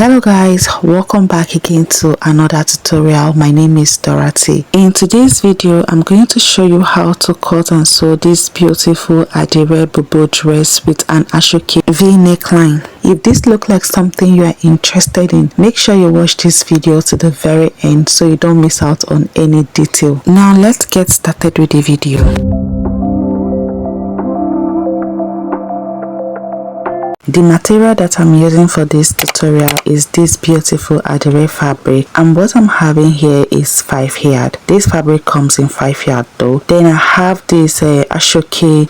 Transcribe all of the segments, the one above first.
Hello guys, welcome back again to another tutorial. My name is Dorothy. In today's video, I'm going to show you how to cut and sew this beautiful Adire Bubu dress with an Asooke V neckline. If this looks like something you are interested in, make sure you watch this video to the very end so you don't miss out on any detail. Now let's get started with the video. The material that I'm using for this tutorial is this beautiful Adire fabric, and what I'm having here is 5 yard. This fabric comes in 5 yard though. Then I have this Asooke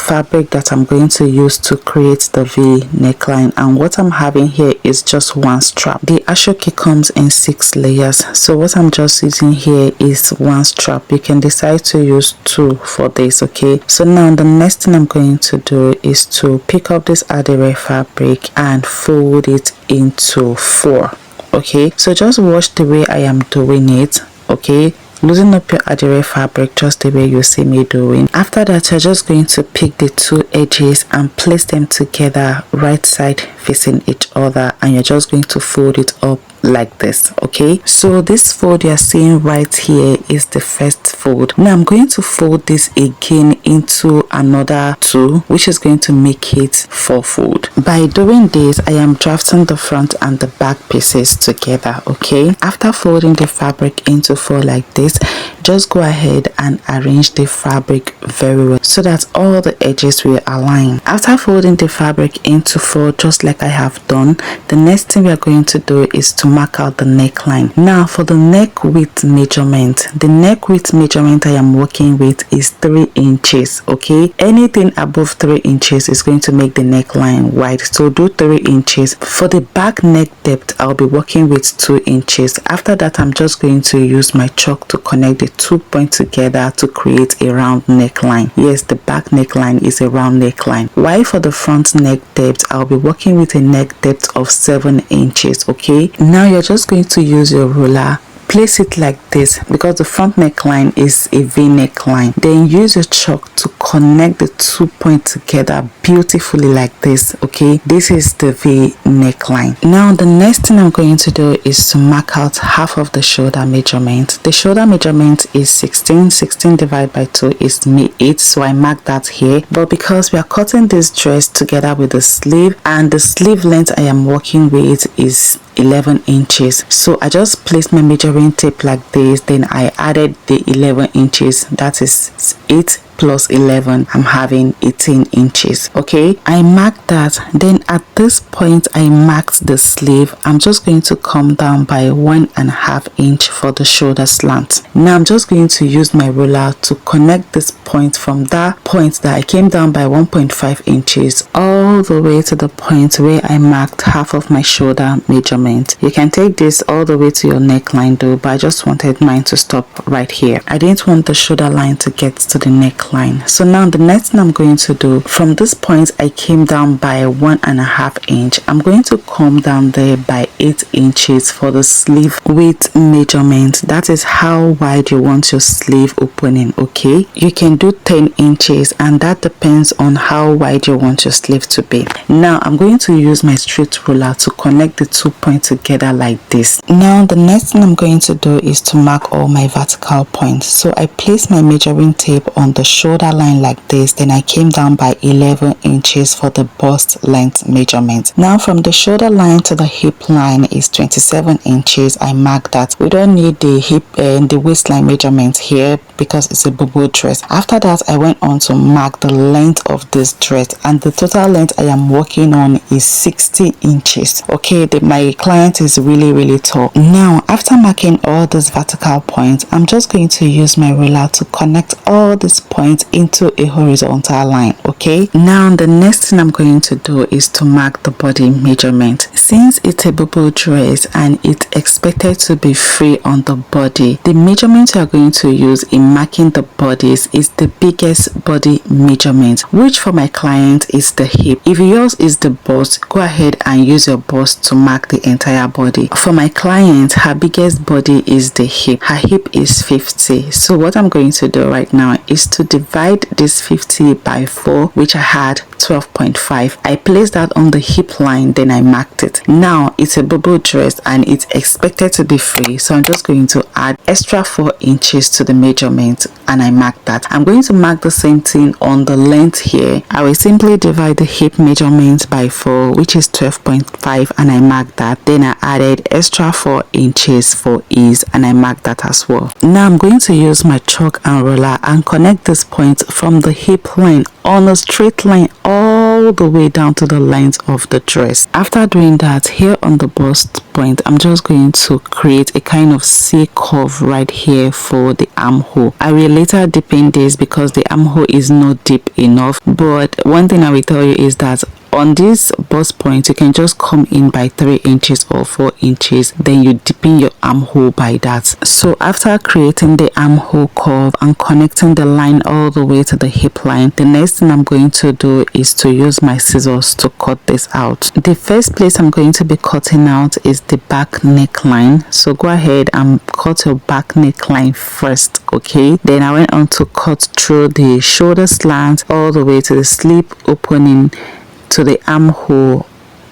fabric that I'm going to use to create the V neckline, and what I'm having here is just one strap. The Asooke comes in 6 layers, so what I'm just using here is one strap. You can decide to use 2 for this. Okay, so now the next thing I'm going to do is to pick up this Adire fabric and fold it into 4. Okay, so just watch the way I am doing it. Okay, loosen up your Adire fabric just the way you see me doing. After that, you're just going to pick the 2 edges and place them together right side facing each other, and you're just going to fold it up like this. Okay, so this fold you're seeing right here is the first fold. Now I'm going to fold this again into another 2, which is going to make it 4 fold. By doing this, I am drafting the front and the back pieces together. Okay, after folding the fabric into 4 like this, just go ahead and arrange the fabric very well so that all the edges will align. After folding the fabric into 4 just like I have done, the next thing we are going to do is to mark out the neckline. Now for the neck width measurement, the neck width measurement I am working with is 3 inches. Okay, anything above 3 inches is going to make the neckline wide, so do 3 inches. For the back neck depth, I'll be working with 2 inches. After that, I'm just going to use my chalk to connect the 2 points together to create a round neckline. Yes, the back neckline is a round neckline. While for the front neck depth, I'll be working with a neck depth of 7 inches. Okay, now you're just going to use your ruler, place it like this because the front neckline is a V neckline. Then use your chalk to connect the 2 points together beautifully like this. Okay, this is the V neckline. Now the next thing I'm going to do is to mark out half of the shoulder measurement. The shoulder measurement is 16 divided by 2 is 8, so I mark that here. But because we are cutting this dress together with the sleeve, and the sleeve length I am working with is 11 inches, so I just placed my measuring tape like this, then I added the 11 inches, that is 8 plus 11, I'm having 18 inches. Okay, I marked that. Then at this point I marked the sleeve. I'm just going to come down by 1.5 inch for the shoulder slant. Now I'm just going to use my ruler to connect this point from that point that I came down by 1.5 inches all the way to the point where I marked half of my shoulder measurement. You can take this all the way to your neckline though, but I just wanted mine to stop right here. I didn't want the shoulder line to get to the neckline. So now the next thing I'm going to do, from this point I came down by 1.5 inch. I'm going to come down there by 8 inches for the sleeve width measurement. That is how wide you want your sleeve opening. Okay, you can do 10 inches, and that depends on how wide you want your sleeve to be. Now I'm going to use my straight ruler to connect the 2 points together like this. Now the next thing I'm going to do is to mark all my vertical points. So I place my measuring tape on the shoulder line like this, then I came down by 11 inches for the bust length measurement. Now from the shoulder line to the hip line is 27 inches. I mark that. We don't need the hip and the waistline measurement here because it's a Bubu dress. After that, I went on to mark the length of this dress, and the total length I am working on is 60 inches. Okay, my client is really tall. Now after marking all these vertical points, I'm just going to use my ruler to connect all these points into a horizontal line. Okay, now the next thing I'm going to do is to mark the body measurement. Since it's a Bubu dress and it's expected to be free on the body, the measurement you are going to use in marking the bodies is the biggest body measurement, which for my client is the hip. If yours is the bust, go ahead and use your bust to mark the entire body. For my client, her biggest body is the hip. Her hip is 50. So what I'm going to do right now is to divide this 50 by 4, which I had 12.5. I placed that on the hip line, then I marked it. Now it's a Bubu dress and it's expected to be free, so I'm just going to add extra 4 inches to the measurement and I mark that. I'm going to mark the same thing on the length here. I will simply divide the hip measurement by 4, which is 12.5, and I mark that. Then I added extra 4 inches for ease and I mark that as well. Now I'm going to use my chalk and ruler and connect this point from the hip line on a straight line all the way down to the length of the dress. After doing that, here on the bust point, I'm just going to create a kind of C curve right here for the armhole. I will later deepen this because the armhole is not deep enough, but one thing I will tell you is that on this bust point you can just come in by 3 inches or 4 inches, then you deepen your armhole by that. So after creating the armhole curve and connecting the line all the way to the hip line, the next thing I'm going to do is to use my scissors to cut this out. The first place I'm going to be cutting out is the back neckline, so go ahead and cut your back neckline first, okay? Then I went on to cut through the shoulder slant all the way to the slip opening to the armhole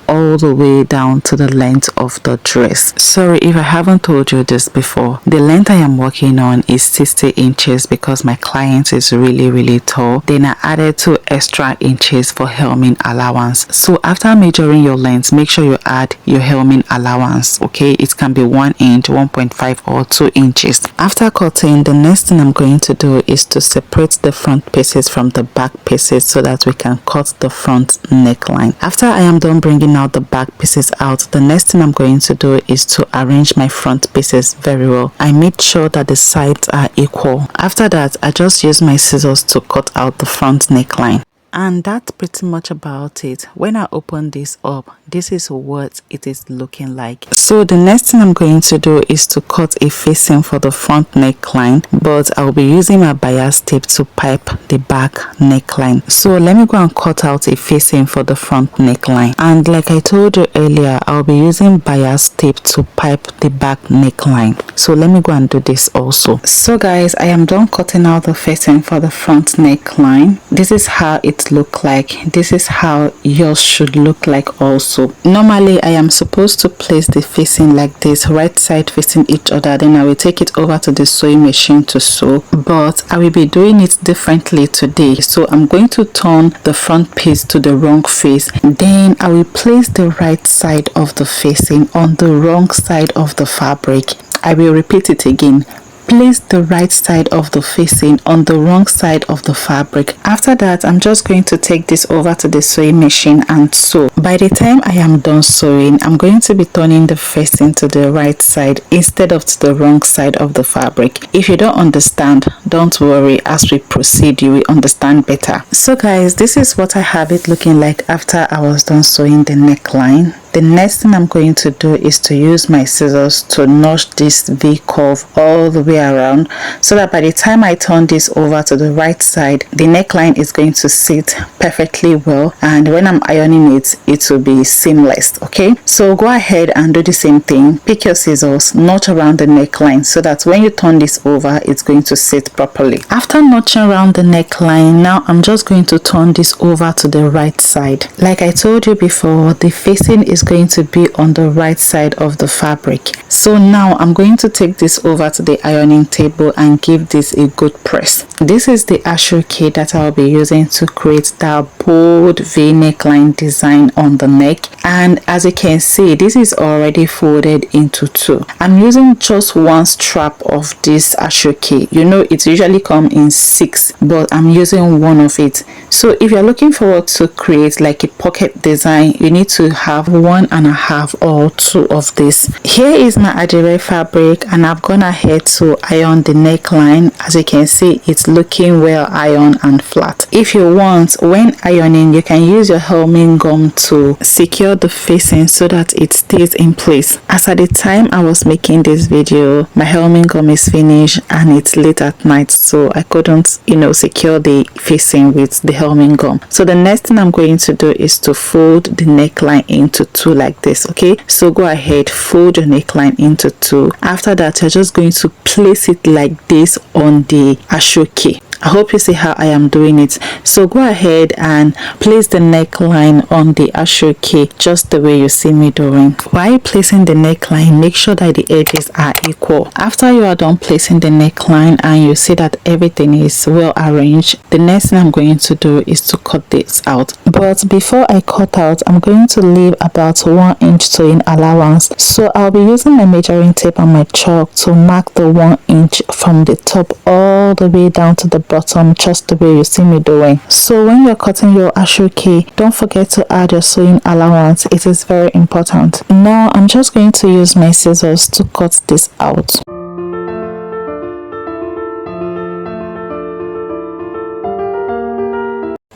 all the way down to the length of the dress. Sorry if I haven't told you this before. The length I am working on is 60 inches because my client is really tall. Then I added 2 extra inches for helming allowance. So after measuring your length, make sure you add your helming allowance, okay? It can be 1 inch, 1.5 or 2 inches. After cutting, the next thing I'm going to do is to separate the front pieces from the back pieces so that we can cut the front neckline. After I am done bringing out the back pieces out, the next thing I'm going to do is to arrange my front pieces very well. I made sure that the sides are equal. After that, I just use my scissors to cut out the front neckline. And that's pretty much about it. When I open this up, this is what it is looking like. So the next thing I'm going to do is to cut a facing for the front neckline, but I'll be using my bias tape to pipe the back neckline. So let me go and cut out a facing for the front neckline, and like I told you earlier, I'll be using bias tape to pipe the back neckline. So let me go and do this also. So guys, I am done cutting out the facing for the front neckline. This is how it look like. This is how yours should look like also. Normally I am supposed to place the facing like this, right side facing each other, then I will take it over to the sewing machine to sew, but I will be doing it differently today. So I'm going to turn the front piece to the wrong face, then I will place the right side of the facing on the wrong side of the fabric. I will repeat it again. Place the right side of the facing on the wrong side of the fabric. After that, I'm just going to take this over to the sewing machine and sew. By the time I am done sewing, I'm going to be turning the facing to the right side instead of to the wrong side of the fabric. If you don't understand, don't worry, as we proceed you will understand better. So guys, this is what I have it looking like after I was done sewing the neckline. The next thing I'm going to do is to use my scissors to notch this V curve all the way around, so that by the time I turn this over to the right side, the neckline is going to sit perfectly well, and when I'm ironing it, it will be seamless, okay? So go ahead and do the same thing. Pick your scissors, notch around the neckline so that when you turn this over, it's going to sit properly. After notching around the neckline, now I'm just going to turn this over to the right side. Like I told you before, the facing is going to be on the right side of the fabric. So now I'm going to take this over to the ironing table and give this a good press. This is the Asooke that I'll be using to create that bold V neckline design on the neck, and as you can see, this is already folded into 2. I'm using just 1 strap of this Asooke. You know it usually comes in 6, but I'm using 1 of it. So if you're looking forward to create like a pocket design, you need to have 1.5 or 2 of this. Here is my adire fabric, and I've gone ahead to iron the neckline. As you can see, it's looking well ironed and flat. If you want, when ironing, you can use your helming gum to secure the facing so that it stays in place. As at the time I was making this video, my helming gum is finished and it's late at night, so I couldn't secure the facing with the helming gum. So the next thing I'm going to do is to fold the neckline into 2 like this, okay? So go ahead, fold your neckline into 2. After that, you're just going to place it like this on the Asooke. I hope you see how I am doing it. So go ahead and place the neckline on the Asooke just the way you see me doing. While placing the neckline, make sure that the edges are equal. After you are done placing the neckline and you see that everything is well arranged, the next thing I'm going to do is to cut this out. But before I cut out, I'm going to leave about 1 inch sewing allowance. So I'll be using my measuring tape and my chalk to mark the 1 inch from the top all the way down to the bottom, just the way you see me doing. So when you're cutting your Asooke, don't forget to add your sewing allowance. It is very important. Now I'm just going to use my scissors to cut this out.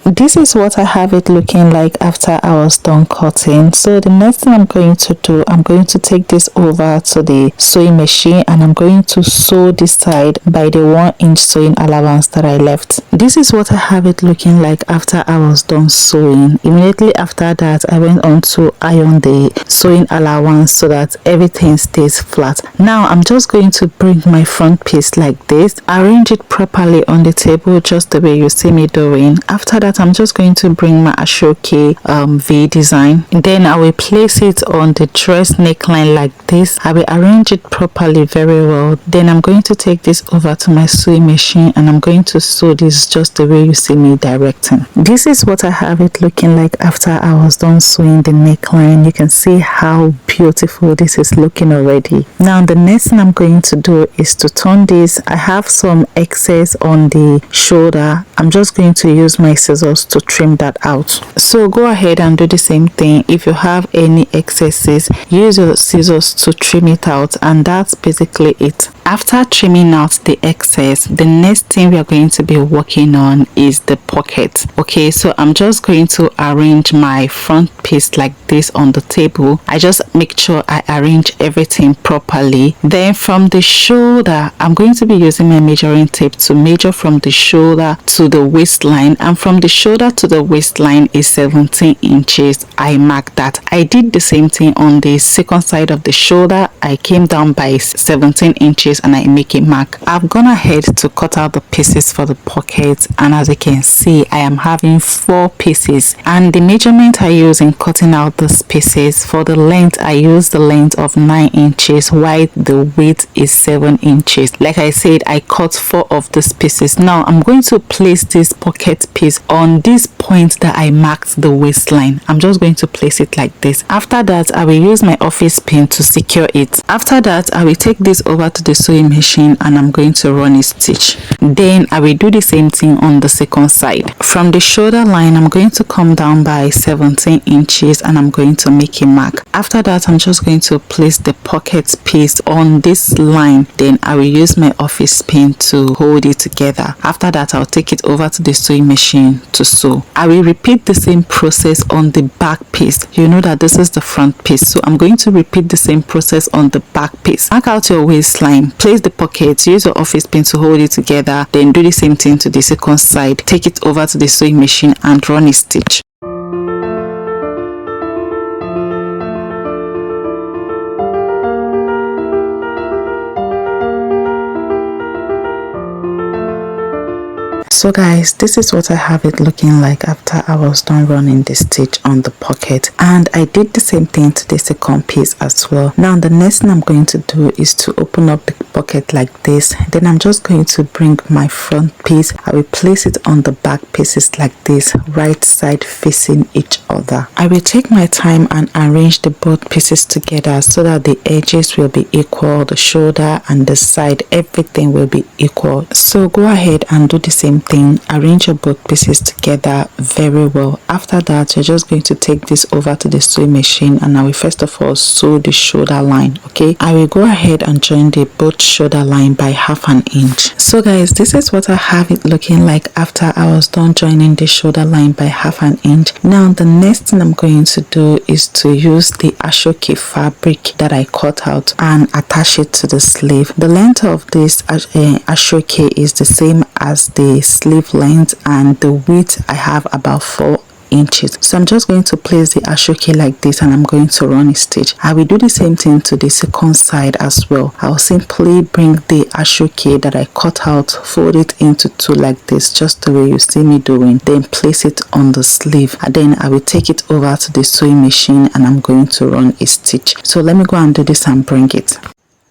This is what I have it looking like after I was done cutting. So the next thing I'm going to do, I'm going to take this over to the sewing machine and I'm going to sew this side by the 1 inch sewing allowance that I left. This is what I have it looking like after I was done sewing. Immediately after that, I went on to iron the sewing allowance so that everything stays flat. Now I'm just going to bring my front piece like this, arrange it properly on the table just the way you see me doing. After that, I'm just going to bring my Asooke V design. Then I will place it on the dress neckline like this. I will arrange it properly very well. Then I'm going to take this over to my sewing machine and I'm going to sew this just the way you see me directing. This is what I have it looking like after I was done sewing the neckline. You can see how beautiful this is looking already. Now the next thing I'm going to do is to turn this. I have some excess on the shoulder. I'm just going to use my scissors to trim that out. So go ahead and do the same thing. If you have any excesses, use your scissors to trim it out, and that's basically it. After trimming out the excess, the next thing we are going to be working on is the pocket. Okay, so I'm just going to arrange my front piece like this on the table. I just make sure I arrange everything properly. Then from the shoulder, I'm going to be using my measuring tape to measure from the shoulder to the waistline, and from the shoulder to the waistline is 17 inches. I marked that. I did the same thing on the second side of the shoulder. I came down by 17 inches and I make a mark. I've gone ahead to cut out the pieces for the pockets, and as you can see, I am having 4 pieces, and the measurement I use in cutting out these pieces, for the length I use the length of 9 inches while the width is 7 inches. Like I said, I cut 4 of these pieces. Now I'm going to place this pocket piece on this point that I marked the waistline. I'm just going to place it like this. After that, I will use my office pin to secure it. After that, I will take this over to the sewing machine and I'm going to run a stitch. Then I will do the same thing on the second side. From the shoulder line, I'm going to come down by 17 inches and I'm going to make a mark. After that, I'm just going to place the pocket piece on this line. Then I will use my office pin to hold it together. After that, I'll take it over to the sewing machine to sew. I will repeat the same process on the back piece. You know that this is the front piece, so I'm going to repeat the same process on the back piece. Mark out your waistline, place the pocket, use your office pin to hold it together, then do the same thing to the second side. Take it over to the sewing machine and run a stitch. So guys, this is what I have it looking like after I was done running the stitch on the pocket, and I did the same thing to the second piece as well. Now the next thing I'm going to do is to open up the pocket like this. Then I'm just going to bring my front piece. I will place it on the back pieces like this, right side facing each other. I will take my time and arrange the both pieces together so that the edges will be equal, the shoulder and the side, everything will be equal. So go ahead and do the same thing. Arrange your both pieces together very well. After that, you're just going to take this over to the sewing machine and I will first of all sew the shoulder line. Okay, I will go ahead and join the both shoulder line by 1/2 inch. So guys, this is what I have it looking like after I was done joining the shoulder line by 1/2 inch. Now the next thing I'm going to do is to use the Asooke fabric that I cut out and attach it to the sleeve. The length of this Asooke is the same as the sleeve length, and the width I have about 4 inches. So I'm just going to place the Asooke like this, and I'm going to run a stitch. I will do the same thing to the second side as well. I'll simply bring the Asooke that I cut out, fold it into two like this, just the way you see me doing, then place it on the sleeve, and then I will take it over to the sewing machine and I'm going to run a stitch. So let me go and do this and bring it.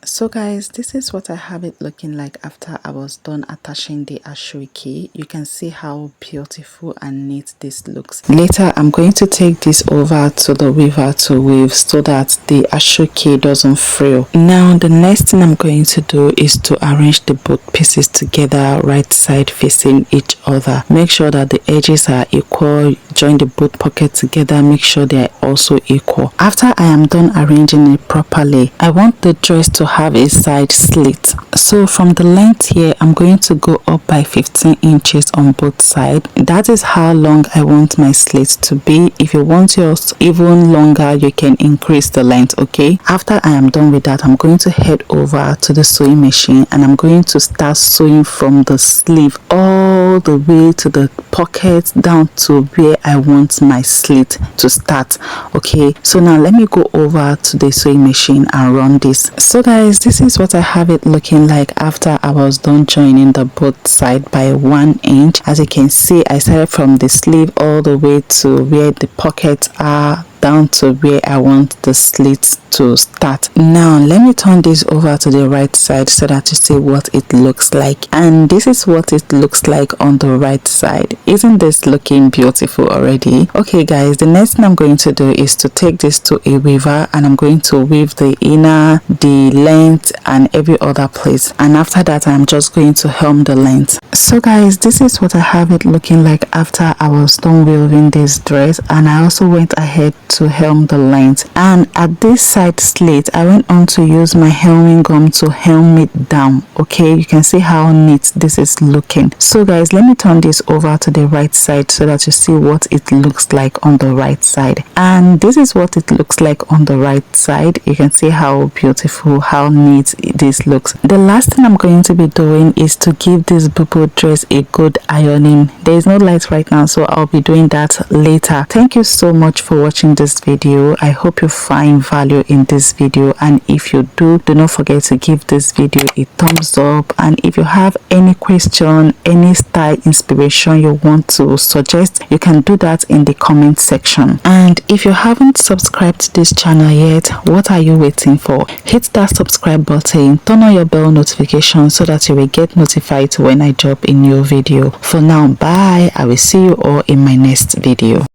So guys, this is what I have it looking like after I was done attaching the Asooke. You can see how beautiful and neat this looks. Later, I'm going to take this over to the weaver to weave so that the Asooke doesn't frill. Now, the next thing I'm going to do is to arrange the both pieces together, right side facing each other. Make sure that the edges are equal. Join the both pockets together. Make sure they are also equal. After I am done arranging it properly, I want the dress to have a side slit. So from the length here, I'm going to go up by 15 inches on both sides. That is how long I want my slit to be. If you want yours even longer, you can increase the length. Okay, after I am done with that, I'm going to head over to the sewing machine and I'm going to start sewing from the sleeve all the way to the pocket down to where I want my slit to start. Okay, so now let me go over to the sewing machine and run this. So guys, this is what I have it looking like after I was done joining the both side by 1 inch. As you can see, I started from the sleeve all the way to where the pockets are, down to where I want the slits to start. Now let me turn this over to the right side so that you see what it looks like, and this is what it looks like on the right side. Isn't this looking beautiful already? Okay guys, the next thing I'm going to do is to take this to a weaver and I'm going to weave the inner, the length and every other place, and after that I'm just going to hem the length. So guys, this is what I have it looking like after I was done weaving this dress, and I also went ahead to hem the length, and at this side slit I went on to use my hemming gum to hem it down. Okay, you can see how neat this is looking. So guys, let me turn this over to the right side so that you see what it looks like on the right side, and this is what it looks like on the right side. You can see how beautiful, how neat this looks. The last thing I'm going to be doing is to give this Bubu dress a good ironing. There is no light right now, so I'll be doing that later. Thank you so much for watching this video. I hope you find value in this video, and if you do not forget to give this video a thumbs up, and if you have any question, any style inspiration you want to suggest, you can do that in the comment section. And if you haven't subscribed to this channel yet, what are you waiting for? Hit that subscribe button, turn on your bell notification so that you will get notified when I drop a new video. For now, bye. I will see you all in my next video.